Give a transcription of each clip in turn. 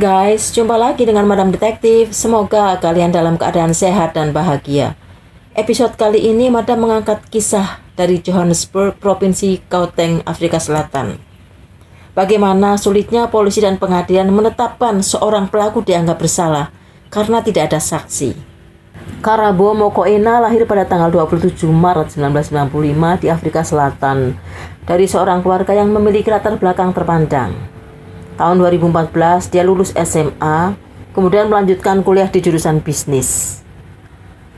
Hai guys, jumpa lagi dengan Madam Detektif. Semoga kalian dalam keadaan sehat dan bahagia. Episode kali ini Madam mengangkat kisah dari Johannesburg, Provinsi Gauteng, Afrika Selatan. Bagaimana sulitnya polisi dan pengadilan menetapkan seorang pelaku dianggap bersalah karena tidak ada saksi. Karabo Mokoena lahir pada tanggal 27 Maret 1995 di Afrika Selatan dari seorang keluarga yang memiliki latar belakang terpandang. Tahun 2014 dia lulus SMA, kemudian melanjutkan kuliah di jurusan bisnis.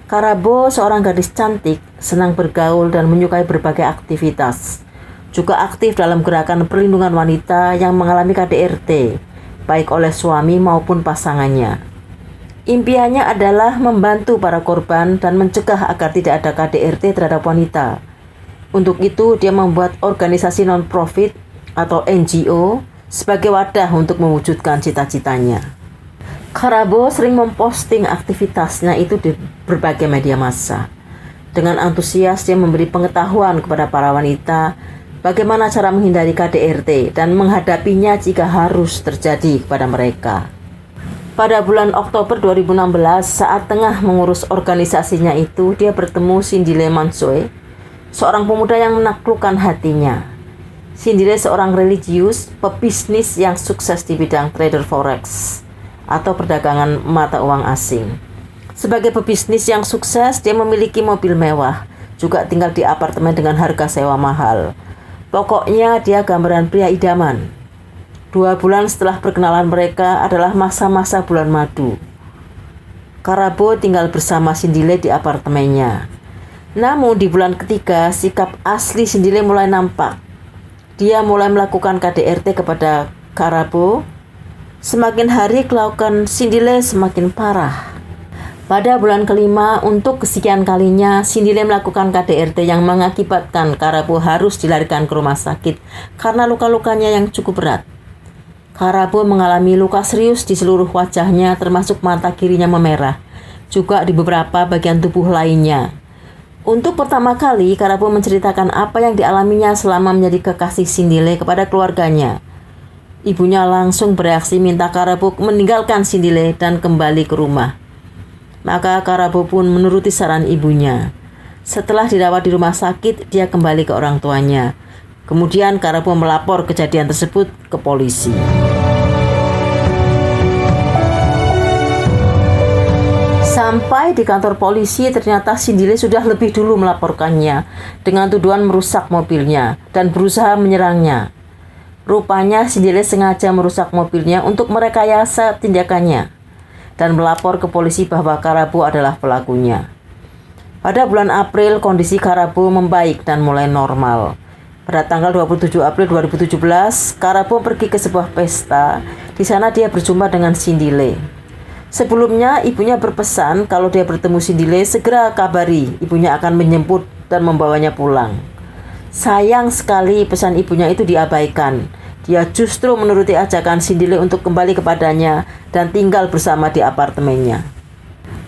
Karabo seorang gadis cantik, senang bergaul dan menyukai berbagai aktivitas. Juga aktif dalam gerakan perlindungan wanita yang mengalami KDRT, baik oleh suami maupun pasangannya. Impiannya adalah membantu para korban dan mencegah agar tidak ada KDRT terhadap wanita. Untuk itu, dia membuat organisasi non-profit atau NGO sebagai wadah untuk mewujudkan cita-citanya. Karabo sering memposting aktivitasnya itu di berbagai media massa. Dengan antusias dia memberi pengetahuan kepada para wanita bagaimana cara menghindari KDRT dan menghadapinya jika harus terjadi kepada mereka. Pada bulan Oktober 2016, saat tengah mengurus organisasinya itu, dia bertemu Sindile Mansoe, seorang pemuda yang menaklukkan hatinya. Sindile seorang religius, pebisnis yang sukses di bidang trader forex atau perdagangan mata uang asing. Sebagai pebisnis yang sukses, dia memiliki mobil mewah, juga tinggal di apartemen dengan harga sewa mahal. Pokoknya dia gambaran pria idaman. 2 bulan setelah perkenalan mereka adalah masa-masa bulan madu. Karabo tinggal bersama Sindile di apartemennya. Namun di bulan ketiga, sikap asli Sindile mulai nampak. Dia mulai melakukan KDRT kepada Karabo. Semakin hari kelakuan Sindile semakin parah. Pada bulan kelima, untuk kesekian kalinya, Sindile melakukan KDRT yang mengakibatkan Karabo harus dilarikan ke rumah sakit karena luka-lukanya yang cukup berat. Karabo mengalami luka serius di seluruh wajahnya, termasuk mata kirinya memerah, juga di beberapa bagian tubuh lainnya. Untuk pertama kali, Karabo menceritakan apa yang dialaminya selama menjadi kekasih Sindile kepada keluarganya. Ibunya langsung bereaksi minta Karabo meninggalkan Sindile dan kembali ke rumah. Maka Karabo pun menuruti saran ibunya. Setelah dirawat di rumah sakit, dia kembali ke orang tuanya. Kemudian Karabo melapor kejadian tersebut ke polisi. Sampai di kantor polisi, ternyata Sindile sudah lebih dulu melaporkannya dengan tuduhan merusak mobilnya dan berusaha menyerangnya. Rupanya Sindile sengaja merusak mobilnya untuk merekayasa tindakannya dan melapor ke polisi bahwa Karabo adalah pelakunya. Pada bulan April, kondisi Karabo membaik dan mulai normal. Pada tanggal 27 April 2017, Karabo pergi ke sebuah pesta. Di sana dia berjumpa dengan Sindile. Sebelumnya, ibunya berpesan kalau dia bertemu Sindile, segera kabari, ibunya akan menjemput dan membawanya pulang. Sayang sekali pesan ibunya itu diabaikan. Dia justru menuruti ajakan Sindile untuk kembali kepadanya dan tinggal bersama di apartemennya.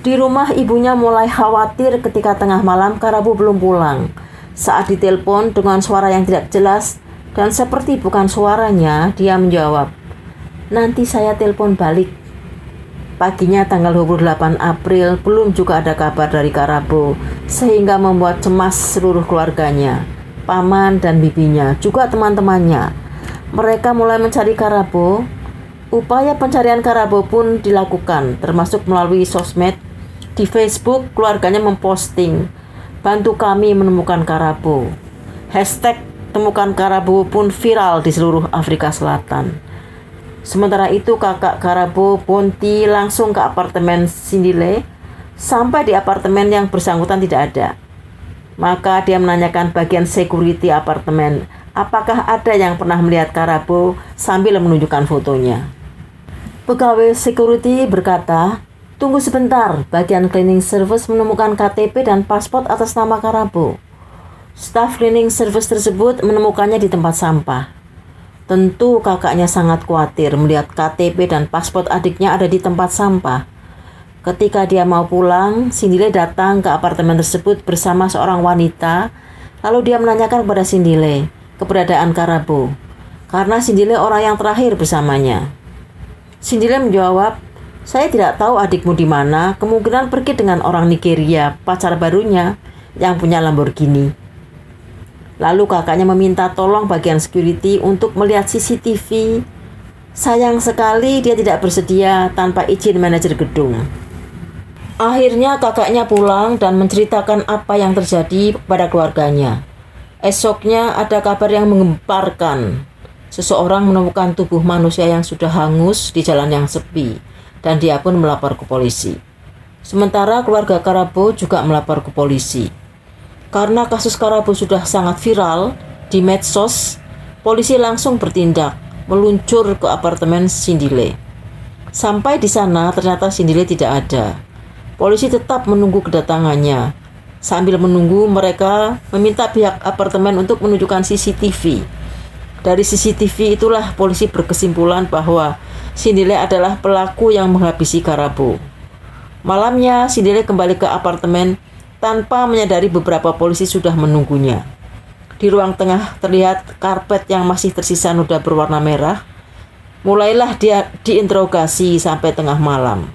Di rumah, ibunya mulai khawatir ketika tengah malam Karabo belum pulang. Saat ditelepon dengan suara yang tidak jelas dan seperti bukan suaranya, dia menjawab, "Nanti saya telepon balik." Paginya tanggal 28 April belum juga ada kabar dari Karabo, sehingga membuat cemas seluruh keluarganya, paman dan bibinya, juga teman-temannya. Mereka mulai mencari Karabo. Upaya pencarian Karabo pun dilakukan, termasuk melalui sosmed. Di Facebook, keluarganya memposting, "Bantu kami menemukan Karabo." Hashtag temukan Karabo pun viral di seluruh Afrika Selatan. Sementara itu, kakak Karabo, Bonti, langsung ke apartemen Sindile. Sampai di apartemen yang bersangkutan tidak ada. Maka dia menanyakan bagian security apartemen, apakah ada yang pernah melihat Karabo, sambil menunjukkan fotonya. Pegawai security berkata, "Tunggu sebentar, bagian cleaning service menemukan KTP dan paspor atas nama Karabo." Staf cleaning service tersebut menemukannya di tempat sampah. Tentu kakaknya sangat khawatir melihat KTP dan paspor adiknya ada di tempat sampah. Ketika dia mau pulang, Sindile datang ke apartemen tersebut bersama seorang wanita. Lalu dia menanyakan kepada Sindile keberadaan Karabo, karena Sindile orang yang terakhir bersamanya. Sindile menjawab, "Saya tidak tahu adikmu di mana, kemungkinan pergi dengan orang Nigeria, pacar barunya yang punya Lamborghini." Lalu kakaknya meminta tolong bagian security untuk melihat CCTV. Sayang sekali dia tidak bersedia tanpa izin manajer gedung. Akhirnya kakaknya pulang dan menceritakan apa yang terjadi kepada keluarganya. Esoknya ada kabar yang menggemparkan. Seseorang menemukan tubuh manusia yang sudah hangus di jalan yang sepi, dan dia pun melapor ke polisi. Sementara keluarga Karabo juga melapor ke polisi. Karena kasus Karabo sudah sangat viral di medsos, polisi langsung bertindak, meluncur ke apartemen Sindile. Sampai di sana ternyata Sindile tidak ada. Polisi tetap menunggu kedatangannya. Sambil menunggu, mereka meminta pihak apartemen untuk menunjukkan CCTV. Dari CCTV itulah polisi berkesimpulan bahwa Sindile adalah pelaku yang menghabisi Karabo. Malamnya, Sindile kembali ke apartemen tanpa menyadari beberapa polisi sudah menunggunya. Di ruang tengah terlihat karpet yang masih tersisa noda berwarna merah. Mulailah dia diinterogasi sampai tengah malam.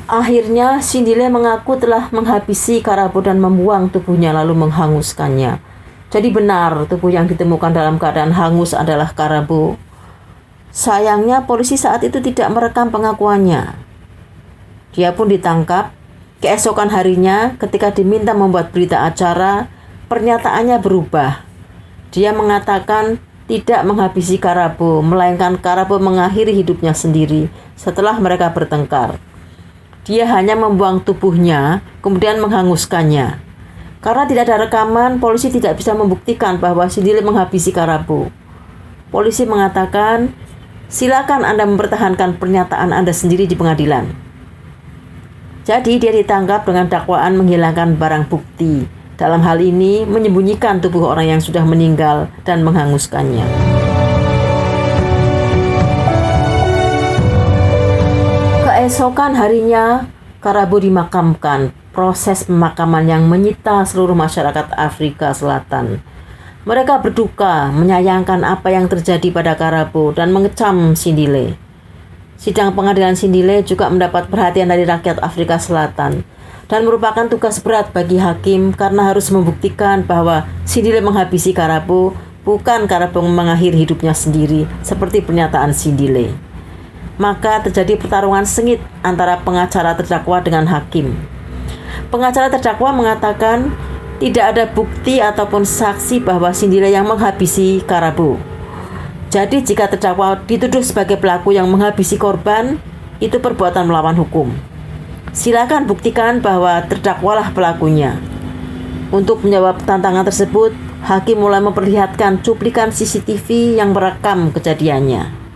Akhirnya Sindile mengaku telah menghabisi Karabo dan membuang tubuhnya lalu menghanguskannya. Jadi benar tubuh yang ditemukan dalam keadaan hangus adalah Karabo. Sayangnya polisi saat itu tidak merekam pengakuannya. Dia pun ditangkap. Keesokan harinya ketika diminta membuat berita acara, pernyataannya berubah. Dia mengatakan tidak menghabisi Karabo, melainkan Karabo mengakhiri hidupnya sendiri setelah mereka bertengkar. Dia hanya membuang tubuhnya, kemudian menghanguskannya. Karena tidak ada rekaman, polisi tidak bisa membuktikan bahwa Sindile menghabisi Karabo. Polisi mengatakan, "Silakan Anda mempertahankan pernyataan Anda sendiri di pengadilan." Jadi dia ditangkap dengan dakwaan menghilangkan barang bukti. Dalam hal ini, menyembunyikan tubuh orang yang sudah meninggal dan menghanguskannya. Keesokan harinya, Karabo dimakamkan. Proses pemakaman yang menyita seluruh masyarakat Afrika Selatan. Mereka berduka, menyayangkan apa yang terjadi pada Karabo dan mengecam Sindile. Sidang pengadilan Sindile juga mendapat perhatian dari rakyat Afrika Selatan dan merupakan tugas berat bagi hakim karena harus membuktikan bahwa Sindile menghabisi Karabo, bukan Karabo mengakhiri hidupnya sendiri seperti pernyataan Sindile. Maka terjadi pertarungan sengit antara pengacara terdakwa dengan hakim. Pengacara terdakwa mengatakan tidak ada bukti ataupun saksi bahwa Sindile yang menghabisi Karabo. Jadi jika terdakwa dituduh sebagai pelaku yang menghabisi korban, itu perbuatan melawan hukum. Silakan buktikan bahwa terdakwalah pelakunya. Untuk menjawab tantangan tersebut, hakim mulai memperlihatkan cuplikan CCTV yang merekam kejadiannya.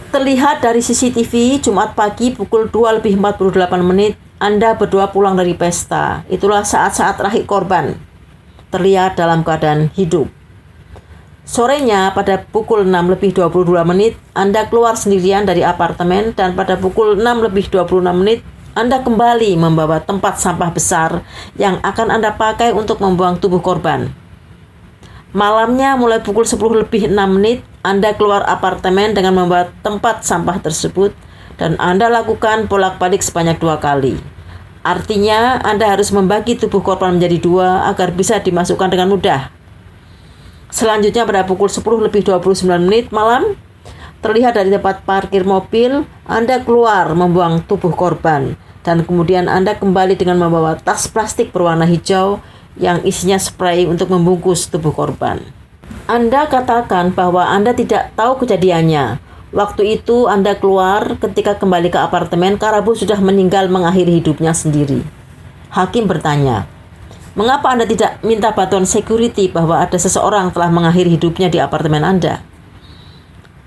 Terlihat dari CCTV, Jumat pagi pukul 2:48, Anda berdua pulang dari pesta. Itulah saat-saat terakhir korban terlihat dalam keadaan hidup. Sorenya pada pukul 6:22, Anda keluar sendirian dari apartemen dan pada pukul 6:26, Anda kembali membawa tempat sampah besar yang akan Anda pakai untuk membuang tubuh korban. Malamnya mulai pukul 10:06, Anda keluar apartemen dengan membawa tempat sampah tersebut dan Anda lakukan bolak-balik sebanyak 2 kali. Artinya Anda harus membagi tubuh korban menjadi 2 agar bisa dimasukkan dengan mudah. Selanjutnya pada pukul 10:29 malam, terlihat dari tempat parkir mobil, Anda keluar membuang tubuh korban dan kemudian Anda kembali dengan membawa tas plastik berwarna hijau yang isinya spray untuk membungkus tubuh korban. Anda katakan bahwa Anda tidak tahu kejadiannya. Waktu itu Anda keluar, ketika kembali ke apartemen, Karabu sudah meninggal mengakhiri hidupnya sendiri. Hakim bertanya, mengapa Anda tidak minta bantuan security bahwa ada seseorang telah mengakhiri hidupnya di apartemen Anda?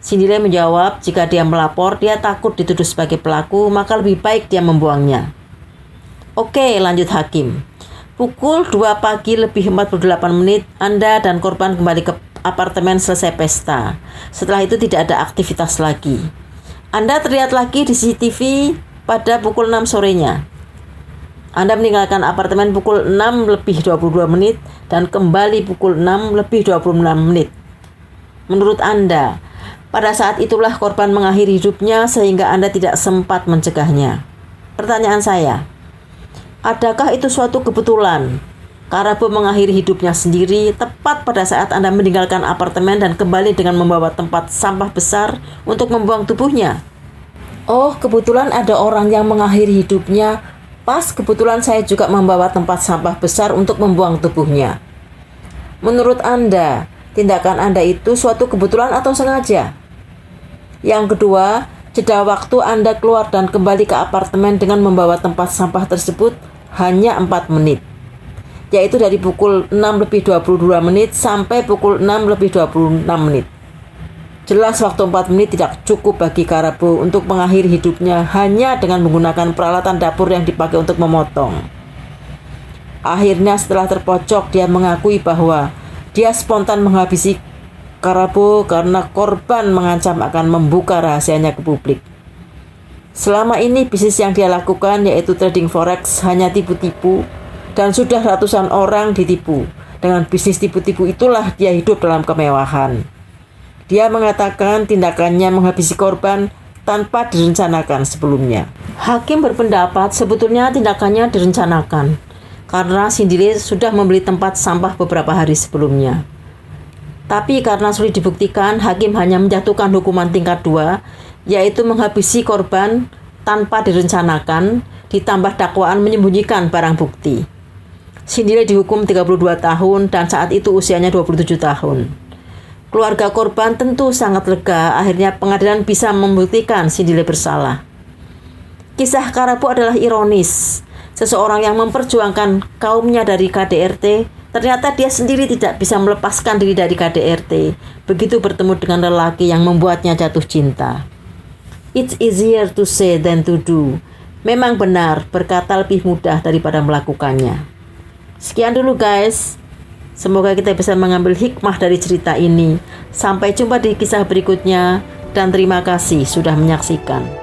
Cindy Lee menjawab, jika dia melapor, dia takut dituduh sebagai pelaku, maka lebih baik dia membuangnya. Oke, lanjut hakim. Pukul 2:48, Anda dan korban kembali ke apartemen selesai pesta. Setelah itu tidak ada aktivitas lagi. Anda terlihat lagi di CCTV pada pukul 6 sorenya. Anda meninggalkan apartemen pukul 6:22 dan kembali pukul 6:26. Menurut Anda, pada saat itulah korban mengakhiri hidupnya sehingga Anda tidak sempat mencegahnya. Pertanyaan saya, adakah itu suatu kebetulan? Karabu mengakhiri hidupnya sendiri tepat pada saat Anda meninggalkan apartemen dan kembali dengan membawa tempat sampah besar untuk membuang tubuhnya. Oh, kebetulan ada orang yang mengakhiri hidupnya. Pas kebetulan saya juga membawa tempat sampah besar untuk membuang tubuhnya. Menurut Anda, tindakan Anda itu suatu kebetulan atau sengaja? Yang kedua, jeda waktu Anda keluar dan kembali ke apartemen dengan membawa tempat sampah tersebut hanya 4 menit, yaitu dari pukul 6:22 sampai pukul 6:26. Jelas waktu 4 menit tidak cukup bagi Karabu untuk mengakhiri hidupnya hanya dengan menggunakan peralatan dapur yang dipakai untuk memotong. Akhirnya setelah terpojok, dia mengakui bahwa dia spontan menghabisi Karabu karena korban mengancam akan membuka rahasianya ke publik. Selama ini bisnis yang dia lakukan yaitu trading forex hanya tipu-tipu dan sudah ratusan orang ditipu. Dengan bisnis tipu-tipu itulah dia hidup dalam kemewahan. Dia mengatakan tindakannya menghabisi korban tanpa direncanakan sebelumnya. Hakim berpendapat sebetulnya tindakannya direncanakan karena Cindy Lee sudah membeli tempat sampah beberapa hari sebelumnya. Tapi karena sulit dibuktikan, hakim hanya menjatuhkan hukuman tingkat 2, yaitu menghabisi korban tanpa direncanakan, ditambah dakwaan menyembunyikan barang bukti. Cindy Lee dihukum 32 tahun dan saat itu usianya 27 tahun. Keluarga korban tentu sangat lega, akhirnya pengadilan bisa membuktikan Cindy Lee bersalah. Kisah Karabu adalah ironis. Seseorang yang memperjuangkan kaumnya dari KDRT, ternyata dia sendiri tidak bisa melepaskan diri dari KDRT. Begitu bertemu dengan lelaki yang membuatnya jatuh cinta. It's easier to say than to do. Memang benar, berkata lebih mudah daripada melakukannya. Sekian dulu guys. Semoga kita bisa mengambil hikmah dari cerita ini. Sampai jumpa di kisah berikutnya dan terima kasih sudah menyaksikan.